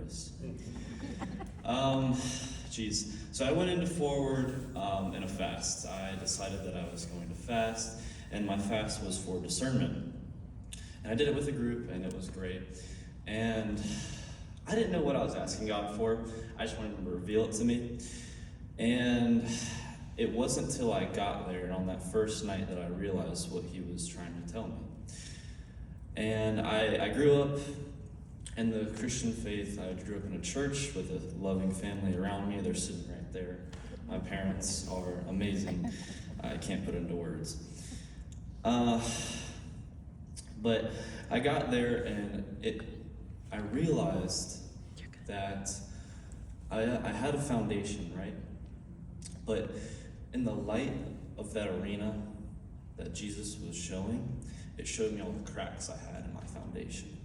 this. So I went into Forward in a fast. I decided that I was going to fast, and my fast was for discernment. And I did it with a group, and it was great. And I didn't know what I was asking God for. I just wanted him to reveal it to me. And it wasn't until I got there on that first night that I realized what he was trying to tell me. And I grew up in the Christian faith. I grew up in a church with a loving family around me. They're sitting right there. My parents are amazing. I can't put into words. But I got there and I realized that I had a foundation, right? But in the light of that arena that Jesus was showing, it showed me all the cracks I had in my foundation.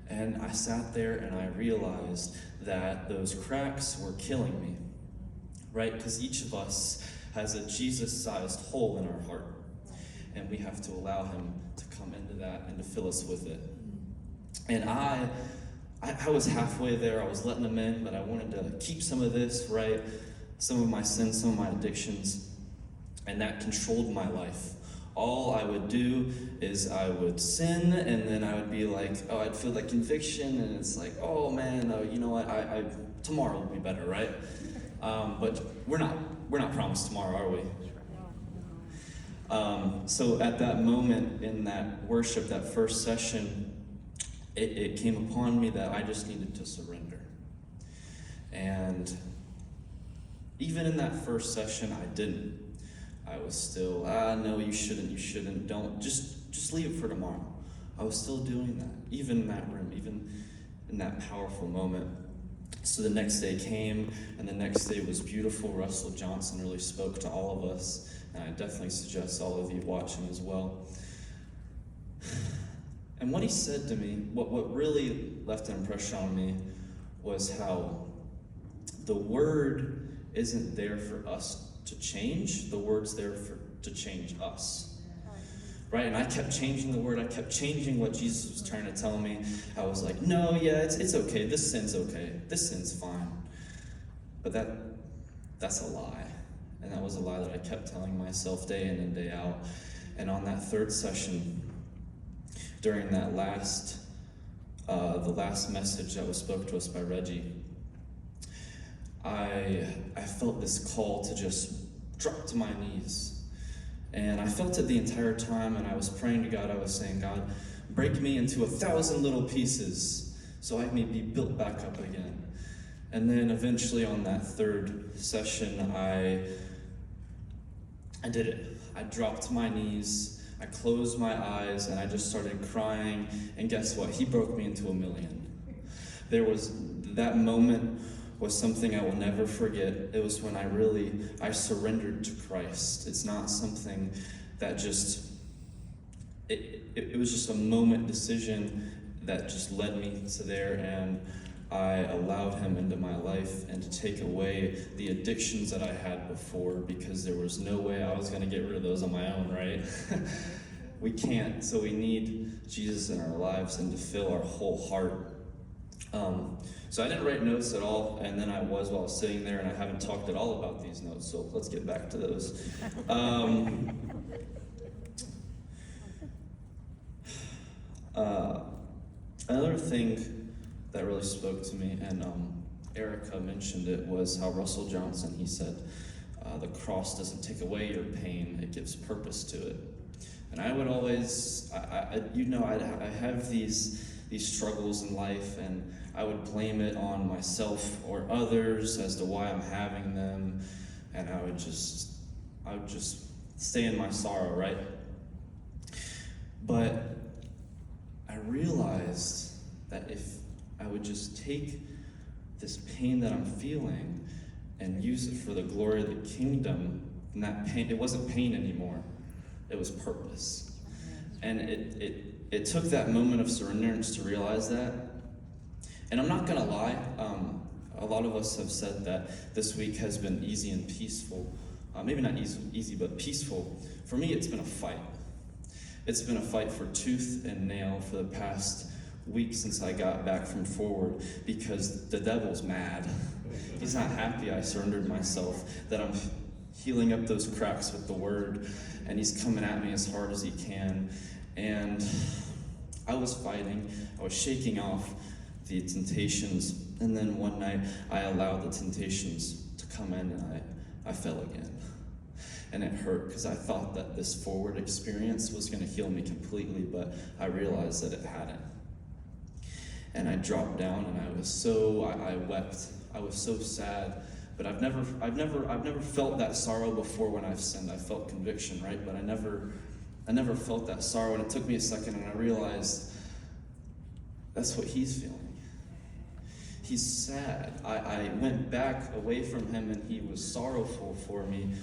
And I sat there and I realized that those cracks were killing me, right? Because each of us has a Jesus-sized hole in our heart. And we have to allow him to come into that and to fill us with it. And I was halfway there. I was letting him in, but I wanted to keep some of this, right? Some of my sins, some of my addictions. And that controlled my life. All I would do is I would sin, and then I would be like, oh, I'd feel that conviction, and it's like, oh man, you know what? I tomorrow will be better, right? But we're not promised tomorrow, are we? So at that moment in that worship, that first session, it came upon me that I just needed to surrender. And even in that first session, I didn't. I was still, no, you shouldn't, don't, just leave it for tomorrow. I was still doing that, even in that room, even in that powerful moment. So the next day came, and the next day was beautiful. Russell Johnson really spoke to all of us, and I definitely suggest all of you watch him as well. And what he said to me, what really left an impression on me, was how the word isn't there for us to change, the word's there to change us. Right? And I kept changing the word, I kept changing what Jesus was trying to tell me. I was like, no, yeah, it's okay, this sin's fine. But that's a lie. And that was a lie that I kept telling myself day in and day out. And on that third session, during that the last message that was spoke to us by Reggie, I felt this call to just drop to my knees. And I felt it the entire time, and I was praying to God. I was saying, God, break me into 1,000 little pieces so I may be built back up again. And then eventually on that third session, I did it. I dropped to my knees, I closed my eyes, and I just started crying. And guess what? He broke me into 1,000,000. That moment was something I will never forget. It was when I surrendered to Christ. It's not something that it was just a moment decision that just led me to there, and I allowed him into my life and to take away the addictions that I had before, because there was no way I was gonna get rid of those on my own, right? We can't, so we need Jesus in our lives and to fill our whole heart. So I didn't write notes at all, and then while I was sitting there, and I haven't talked at all about these notes, so let's get back to those. Another thing that really spoke to me, and Erica mentioned it, was how Russell Johnson, he said, the cross doesn't take away your pain, it gives purpose to it. And I would always, I have these struggles in life, and I would blame it on myself or others as to why I'm having them, and I would just stay in my sorrow, right? But I realized that if I would just take this pain that I'm feeling and use it for the glory of the kingdom, and that pain, it wasn't pain anymore, it was purpose. And it took that moment of surrenderance to realize that. And I'm not gonna lie, a lot of us have said that this week has been easy and peaceful. Maybe not easy, but peaceful. For me, it's been a fight. It's been a fight for tooth and nail for the past week since I got back from forward because the devil's mad. He's not happy I surrendered myself, that I'm healing up those cracks with the word, and he's coming at me as hard as he can. And I was fighting, I was shaking off the temptations, and then one night I allowed the temptations to come in, and I fell again. And it hurt because I thought that this forward experience was going to heal me completely, but I realized that it hadn't. And I dropped down, and I wept. I was so sad. But I've never felt that sorrow before when I've sinned. I felt conviction, right? But I never felt that sorrow, and it took me a second, and I realized that's what he's feeling. He's sad. I went back away from him, and he was sorrowful for me.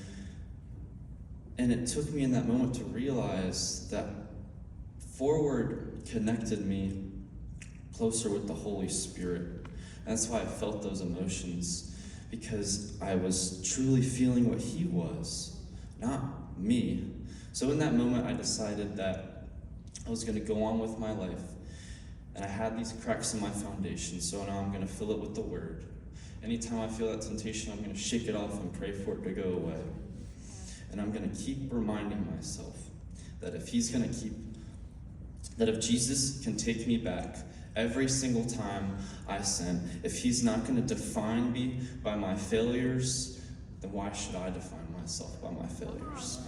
And it took me in that moment to realize that forward connected me closer with the Holy Spirit. And that's why I felt those emotions, because I was truly feeling what he was, not me. So in that moment, I decided that I was going to go on with my life. And I had these cracks in my foundation, so now I'm going to fill it with the word. Anytime I feel that temptation, I'm going to shake it off and pray for it to go away. And I'm going to keep reminding myself that if Jesus can take me back every single time I sin, if he's not going to define me by my failures, then why should I define myself by my failures?